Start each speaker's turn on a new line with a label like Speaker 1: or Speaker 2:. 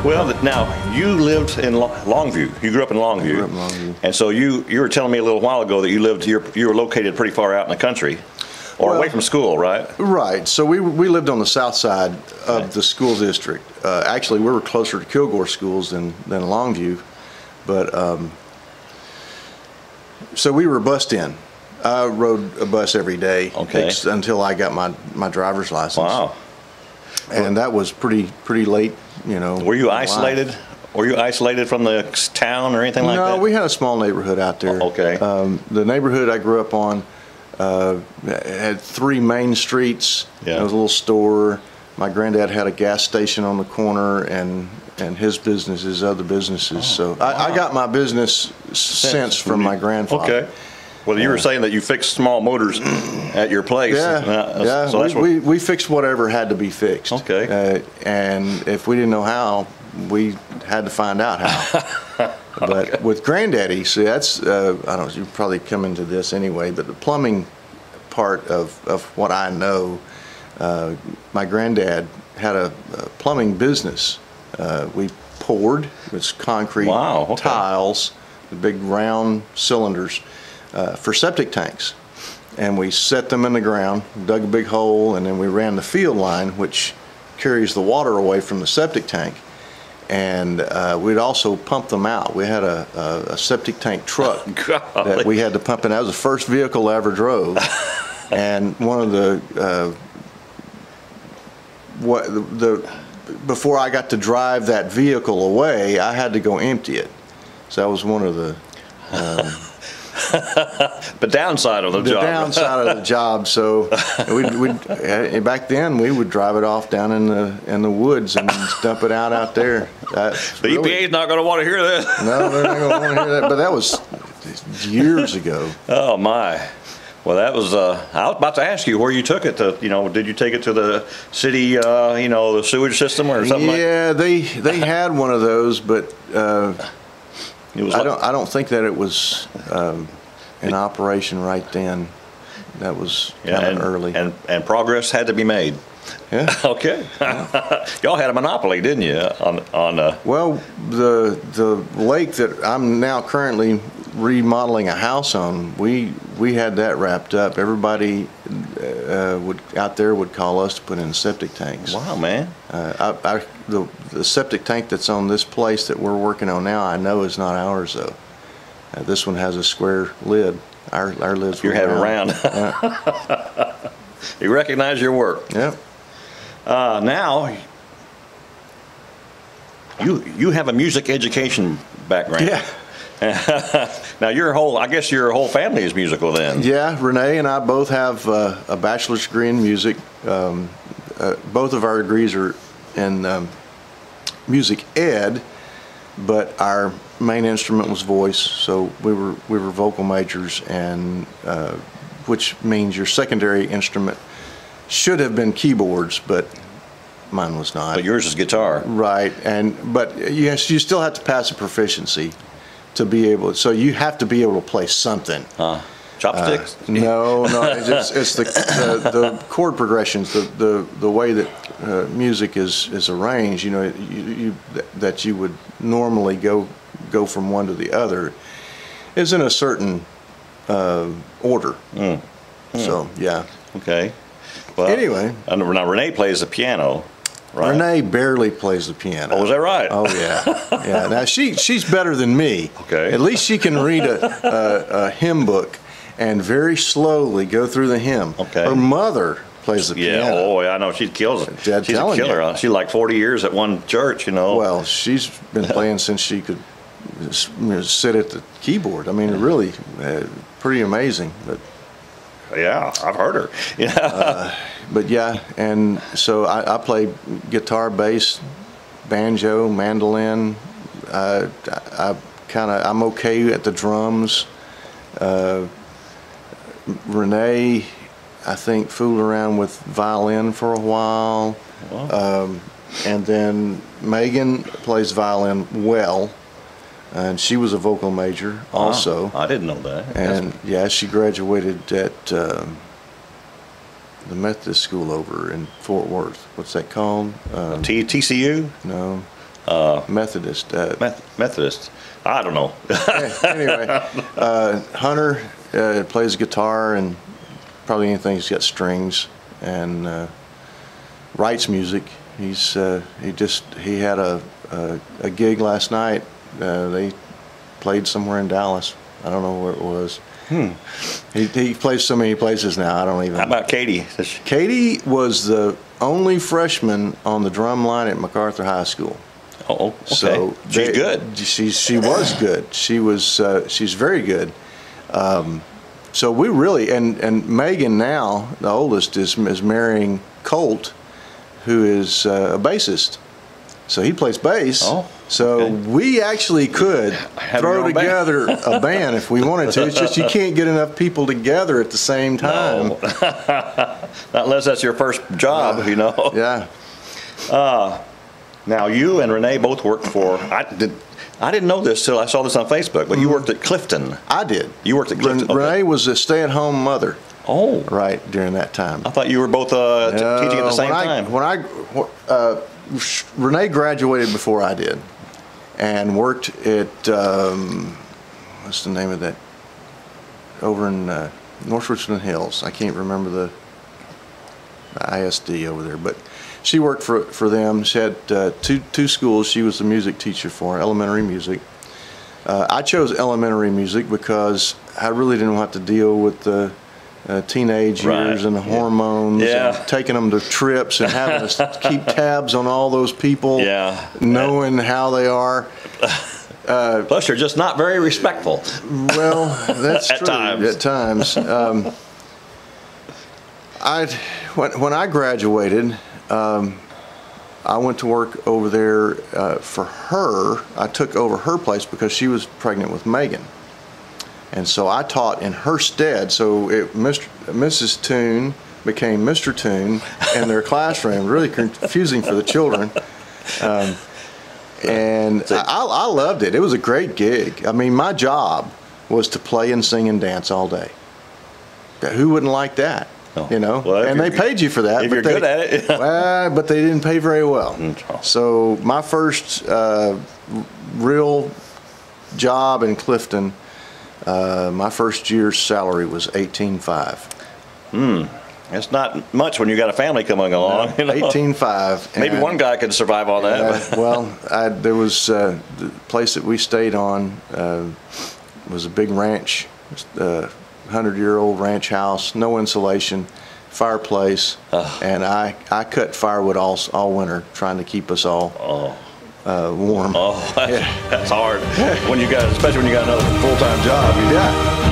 Speaker 1: Well, now you lived in Longview. You grew up in Longview.
Speaker 2: I grew up in Longview.
Speaker 1: And so you were telling me a little while ago that you were located pretty far out in the country, or away from school, right?
Speaker 2: Right. So we lived on the south side of the school district. Actually, we were closer to Kilgore schools than Longview, but so we were bussed in. I rode a bus every day until I got my driver's license.
Speaker 1: Wow.
Speaker 2: And that was pretty late, you know.
Speaker 1: Were you isolated? Were you isolated from the town or anything like that?
Speaker 2: No, we had a small neighborhood out there.
Speaker 1: Okay.
Speaker 2: The neighborhood I grew up on had 3 main streets.
Speaker 1: Yeah.
Speaker 2: There was a little store. My granddad had a gas station on the corner, and his business, his other businesses. So
Speaker 1: wow.
Speaker 2: I got my business sense from my grandfather.
Speaker 1: Okay. Well, you were saying that you fixed small motors at your place.
Speaker 2: Yeah.
Speaker 1: So
Speaker 2: we fixed whatever had to be fixed.
Speaker 1: Okay.
Speaker 2: And if we didn't know how, we had to find out how. But with Granddaddy, see, that's, I don't know, you probably come into this anyway, but the plumbing part of what I know, my granddad had a plumbing business. We poured, it's concrete tiles, the big round cylinders, for septic tanks. And we set them in the ground, dug a big hole, and then we ran the field line, which carries the water away from the septic tank. And we'd also pump them out. We had a septic tank truck that we had to pump in. That was the first vehicle I ever drove. And one of before I got to drive that vehicle away, I had to go empty it. So that was one of the
Speaker 1: the downside of the job.
Speaker 2: The downside of the job. So back then we would drive it off down in the woods and dump it out there.
Speaker 1: The EPA's not going to want to hear this.
Speaker 2: No, they're not going to want to hear that. But that was years ago.
Speaker 1: Oh my. Well, that was. I was about to ask you where you took it to. You know, did you take it to the city? You know, the sewage system or something?
Speaker 2: Yeah, they had one of those, but. I don't think that it was in operation right then. That was kind of early. And
Speaker 1: progress had to be made.
Speaker 2: Yeah.
Speaker 1: Okay. Yeah. Y'all had a monopoly, didn't you?
Speaker 2: Well, the lake that I'm now currently remodeling a house on, we had that wrapped up. Everybody out there would call us to put in septic tanks.
Speaker 1: Wow, man.
Speaker 2: The septic tank that's on this place that we're working on now, I know is not ours though. This one has a square lid. Our lids.
Speaker 1: You're having round. You recognize your work.
Speaker 2: Yep.
Speaker 1: Now you have a music education background.
Speaker 2: Yeah.
Speaker 1: Now I guess your whole family is musical then.
Speaker 2: Yeah, Renee and I both have a bachelor's degree in music. Both of our degrees are in music ed, but our main instrument was voice, so we were vocal majors, and which means your secondary instrument should have been keyboards, but mine was not.
Speaker 1: But yours is guitar.
Speaker 2: Right, but yes, you still have to pass a proficiency to be able. So you have to be able to play something.
Speaker 1: Chopsticks?
Speaker 2: No, it's the chord progressions, the way that music is arranged. You know, that you would normally go from one to the other is in a certain order. So yeah.
Speaker 1: Okay. Well,
Speaker 2: anyway,
Speaker 1: now Renee plays the piano. Right.
Speaker 2: Renee barely plays the piano.
Speaker 1: Oh, is that right?
Speaker 2: Oh yeah, yeah. Now she's better than me.
Speaker 1: Okay.
Speaker 2: At least she can read a hymn book and very slowly go through the hymn.
Speaker 1: Okay.
Speaker 2: Her mother plays the piano.
Speaker 1: Yeah. Oh, yeah. I know she kills it. She's a killer. She's like 40 years at one church. You know.
Speaker 2: Well, she's been playing since she could sit at the keyboard. I mean, really, pretty amazing. But
Speaker 1: yeah, I've heard her. Yeah.
Speaker 2: But yeah, and so I play guitar, bass, banjo, mandolin. I'm okay at the drums. Renee, I think, fooled around with violin for a while. Wow. And then Megan plays violin well, and she was a vocal major also.
Speaker 1: I didn't know that.
Speaker 2: And yeah, she graduated at the Methodist school over in Fort Worth. What's that called?
Speaker 1: TCU?
Speaker 2: No. Methodist.
Speaker 1: Methodist. I don't know.
Speaker 2: Anyway, Hunter plays guitar and probably anything that's got strings, and writes music. He had a gig last night. They played somewhere in Dallas. I don't know where it was. He plays so many places now. I don't even.
Speaker 1: How about Katie?
Speaker 2: Katie was the only freshman on the drum line at MacArthur High School.
Speaker 1: Oh, okay.
Speaker 2: So
Speaker 1: she's good.
Speaker 2: She was good. She's very good. So we really, and Megan now, the oldest, is marrying Colt, who is a bassist. So he plays bass.
Speaker 1: Oh,
Speaker 2: so
Speaker 1: okay.
Speaker 2: we actually could throw together a band if we wanted to. It's just you can't get enough people together at the same time.
Speaker 1: No. Not unless that's your first job, you know.
Speaker 2: Yeah.
Speaker 1: Now you and Renee both worked for. I didn't know this till I saw this on Facebook, but you worked at Clifton.
Speaker 2: I did.
Speaker 1: You worked at Clifton. Okay.
Speaker 2: Renee was a stay-at-home mother.
Speaker 1: Oh.
Speaker 2: Right during that time.
Speaker 1: I thought you were both teaching at the same time.
Speaker 2: Renee graduated before I did, and worked at what's the name of that? Over in North Richmond Hills. I can't remember the ISD over there, but she worked for them. She had two schools she was the music teacher for, elementary music. I chose elementary music because I really didn't have to deal with the teenage years and the hormones and taking them to trips and having to keep tabs on all those people, knowing how they are.
Speaker 1: Plus, you're just not very respectful.
Speaker 2: Well, that's
Speaker 1: At
Speaker 2: true.
Speaker 1: times.
Speaker 2: At times. When I graduated, I went to work over there for her. I took over her place because she was pregnant with Megan. And so I taught in her stead. So Mrs. Toon became Mr. Toon in their classroom, really confusing for the children. And I loved it. It was a great gig. I mean, my job was to play and sing and dance all day. Who wouldn't like that? Oh. You know, well, and they paid you for that.
Speaker 1: If you're good at it.
Speaker 2: Well, but they didn't pay very well. So my first real job in Clifton, my first year's salary was $18,500.
Speaker 1: It's not much when you got a family coming along.
Speaker 2: No, you know? $18,500.
Speaker 1: Maybe one guy could survive on that.
Speaker 2: Well, there was the place that we stayed on was a big ranch, 100-year-old ranch house, no insulation, fireplace, and I cut firewood all winter trying to keep us all warm.
Speaker 1: That's hard. When you got, especially when you got another full-time job.
Speaker 2: Yeah.